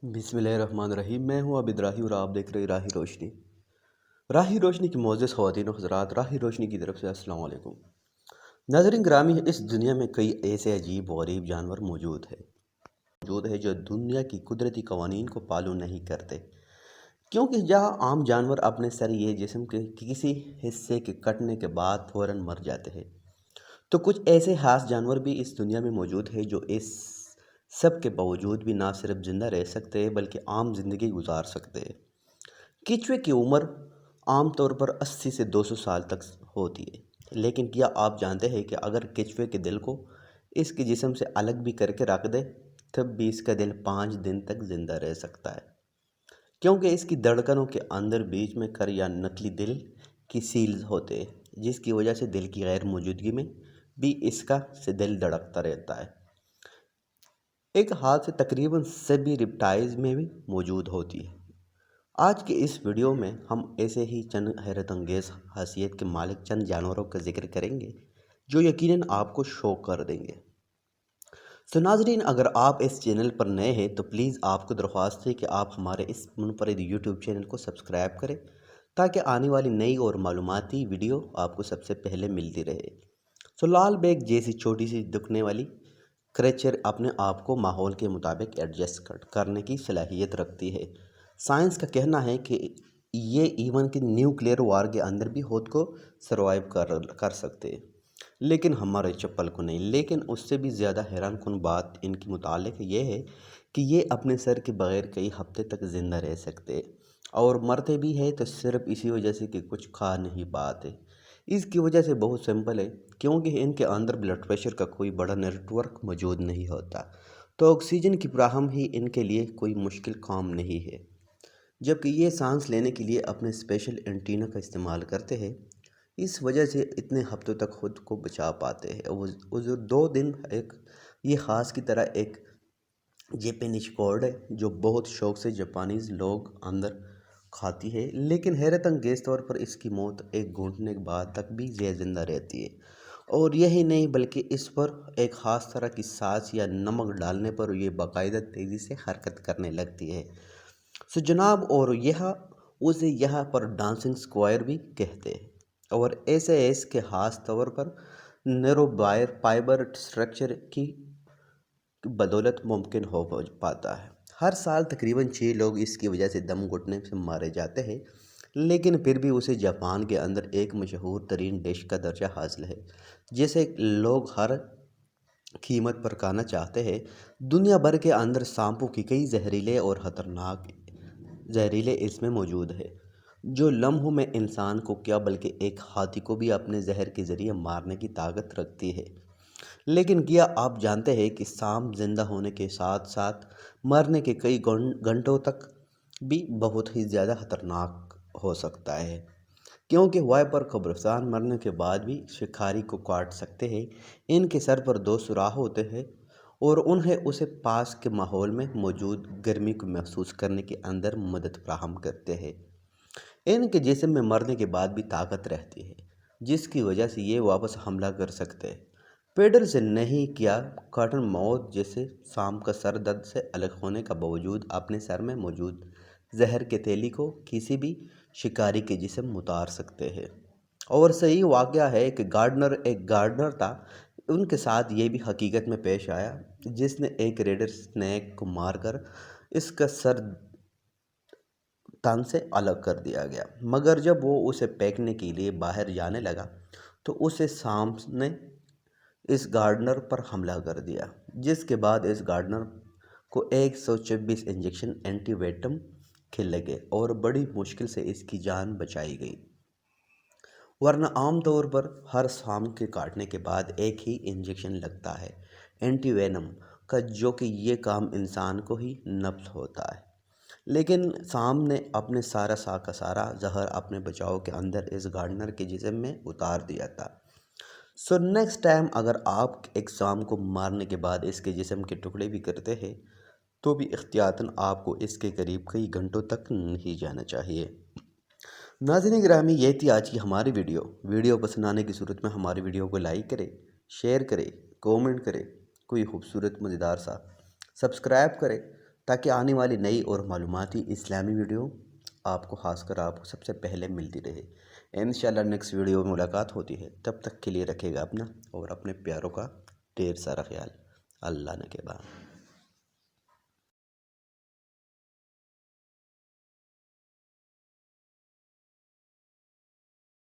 بسم اللہ الرحمن الرحیم۔ میں ہوں عابد راہی اور آپ دیکھ رہے راہی روشنی۔ راہی روشنی کی معزز خواتین و حضرات، راہی روشنی کی طرف سے السلام علیکم۔ ناظرین گرامی، اس دنیا میں کئی ایسے عجیب و غریب جانور موجود ہیں جو دنیا کی قدرتی قوانین کو فالو نہیں کرتے، کیونکہ جہاں عام جانور اپنے سر یا جسم کے کسی حصے کے کٹنے کے بعد فوراً مر جاتے ہیں، تو کچھ ایسے خاص جانور بھی اس دنیا میں موجود ہیں جو اس سب کے باوجود بھی نہ صرف زندہ رہ سکتے ہیں بلکہ عام زندگی گزار سکتے ہیں۔ کچھوے کی عمر عام طور پر 80 سے 200 سال تک ہوتی ہے، لیکن کیا آپ جانتے ہیں کہ اگر کچھوے کے دل کو اس کے جسم سے الگ بھی کر کے رکھ دے تب بھی اس کا دل 5 دن تک زندہ رہ سکتا ہے، کیونکہ اس کی دھڑکنوں کے اندر بیچ میں کر یا نکلی دل کی سیلز ہوتے ہیں، جس کی وجہ سے دل کی غیر موجودگی میں بھی اس کا سے دل دھڑکتا رہتا ہے۔ ایک ہاتھ سے تقریباً سبھی ریپٹائلز میں بھی موجود ہوتی ہے۔ آج کے اس ویڈیو میں ہم ایسے ہی چند حیرت انگیز خاصیت کے مالک چند جانوروں کا ذکر کریں گے جو یقیناً آپ کو شوق کر دیں گے۔ ناظرین، اگر آپ اس چینل پر نئے ہیں تو پلیز آپ کو درخواست ہے کہ آپ ہمارے اس منفرد یوٹیوب چینل کو سبسکرائب کریں تاکہ آنے والی نئی اور معلوماتی ویڈیو آپ کو سب سے پہلے ملتی رہے۔ لال بیگ جیسی چھوٹی سی دکھنے والی کریچر اپنے آپ کو ماحول کے مطابق ایڈجسٹ کرنے کی صلاحیت رکھتی ہے۔ سائنس کا کہنا ہے کہ یہ ایون کہ نیوکلیئر وار کے اندر بھی خود کو سروائیو کر سکتے ہیں، لیکن ہمارے چپل کو نہیں۔ لیکن اس سے بھی زیادہ حیران کن بات ان کے متعلق یہ ہے کہ یہ اپنے سر کے بغیر کئی ہفتے تک زندہ رہ سکتے ہیں، اور مرتے بھی ہیں تو صرف اسی وجہ سے کہ کچھ کھا نہیں پاتے۔ اس کی وجہ سے بہت سمپل ہے، کیونکہ ان کے اندر بلڈ پریشر کا کوئی بڑا نیٹ ورک موجود نہیں ہوتا، تو آکسیجن کی فراہم ہی ان کے لیے کوئی مشکل کام نہیں ہے، جبکہ یہ سانس لینے کے لیے اپنے اسپیشل اینٹینا کا استعمال کرتے ہیں۔ اس وجہ سے اتنے ہفتوں تک خود کو بچا پاتے ہیں۔ وہ 2 دن یہ خاص کی طرح ایک جیپنیز کورڈ ہے جو بہت شوق سے جاپانیز لوگ اندر کھاتی ہے، لیکن حیرت انگیز طور پر اس کی موت ایک گھونٹنے کے بعد تک بھی زندہ رہتی ہے۔ اور یہی نہیں بلکہ اس پر ایک خاص طرح کی ساس یا نمک ڈالنے پر یہ باقاعدہ تیزی سے حرکت کرنے لگتی ہے۔ جناب، اور اسے یہاں پر ڈانسنگ اسکوائر بھی کہتے ہیں، اور ایسے اس کے خاص طور پر نیرو فائبر اسٹرکچر کی بدولت ممکن ہو پاتا ہے۔ ہر سال تقریباً 6 لوگ اس کی وجہ سے دم گھٹنے سے مارے جاتے ہیں، لیکن پھر بھی اسے جاپان کے اندر ایک مشہور ترین ڈش کا درجہ حاصل ہے جسے لوگ ہر قیمت پر کھانا چاہتے ہیں۔ دنیا بھر کے اندر سانپوں کی کئی زہریلے اور خطرناک زہریلے اس میں موجود ہے جو لمحوں میں انسان کو کیا بلکہ ایک ہاتھی کو بھی اپنے زہر کے ذریعے مارنے کی طاقت رکھتی ہے۔ لیکن کیا آپ جانتے ہیں کہ سانپ زندہ ہونے کے ساتھ ساتھ مرنے کے کئی گھنٹوں تک بھی بہت ہی زیادہ خطرناک ہو سکتا ہے، کیونکہ وائپر قبرستان مرنے کے بعد بھی شکاری کو کاٹ سکتے ہیں۔ ان کے سر پر 2 سوراخ ہوتے ہیں اور انہیں اسے پاس کے ماحول میں موجود گرمی کو محسوس کرنے کے اندر مدد فراہم کرتے ہیں۔ ان کے جسم میں مرنے کے بعد بھی طاقت رہتی ہے، جس کی وجہ سے یہ واپس حملہ کر سکتے ہیں۔ پیڈر سے نہیں کیا کاٹن موت جیسے سانپ کا سر درد سے الگ ہونے کا باوجود اپنے سر میں موجود زہر کے تیلی کو کسی بھی شکاری کے جسم میں اتار سکتے ہیں۔ اور صحیح واقعہ ہے کہ ایک گارڈنر تھا، ان کے ساتھ یہ بھی حقیقت میں پیش آیا، جس نے ایک ریڈر سنیک کو مار کر اس کا سر تن سے الگ کر دیا گیا، مگر جب وہ اسے پھینکنے کے لیے باہر جانے لگا تو اسے سانپ نے اس گارڈنر پر حملہ کر دیا، جس کے بعد اس گارڈنر کو 126 انجیکشن اینٹی ویٹم کے لگے اور بڑی مشکل سے اس کی جان بچائی گئی، ورنہ عام طور پر ہر سانپ کے کاٹنے کے بعد ایک ہی انجیکشن لگتا ہے اینٹی وینم کا، جو کہ یہ کام انسان کو ہی نفس ہوتا ہے۔ لیکن سانپ نے اپنے سارا زہر اپنے بچاؤ کے اندر اس گارڈنر کے جسم میں اتار دیا تھا۔ نیکسٹ ٹائم اگر آپ ایک سانپ کو مارنے کے بعد اس کے جسم کے ٹکڑے بھی کرتے ہیں تو بھی احتیاطاً آپ کو اس کے قریب کئی گھنٹوں تک نہیں جانا چاہیے۔ ناظرین گرامی، یہ تھی آج کی ہماری ویڈیو پسند آنے کی صورت میں ہماری ویڈیو کو لائک کریں، شیئر کریں، کومنٹ کریں، کوئی خوبصورت مزیدار سا سبسکرائب کریں تاکہ آنے والی نئی اور معلوماتی اسلامی ویڈیو آپ کو خاص کر آپ کو سب سے پہلے ملتی رہے۔ انشاءاللہ نیکسٹ ویڈیو میں ملاقات ہوتی ہے، تب تک کے لیے رکھے گا اپنا اور اپنے پیاروں کا ڈھیر سارا خیال۔ اللہ نے کے بعد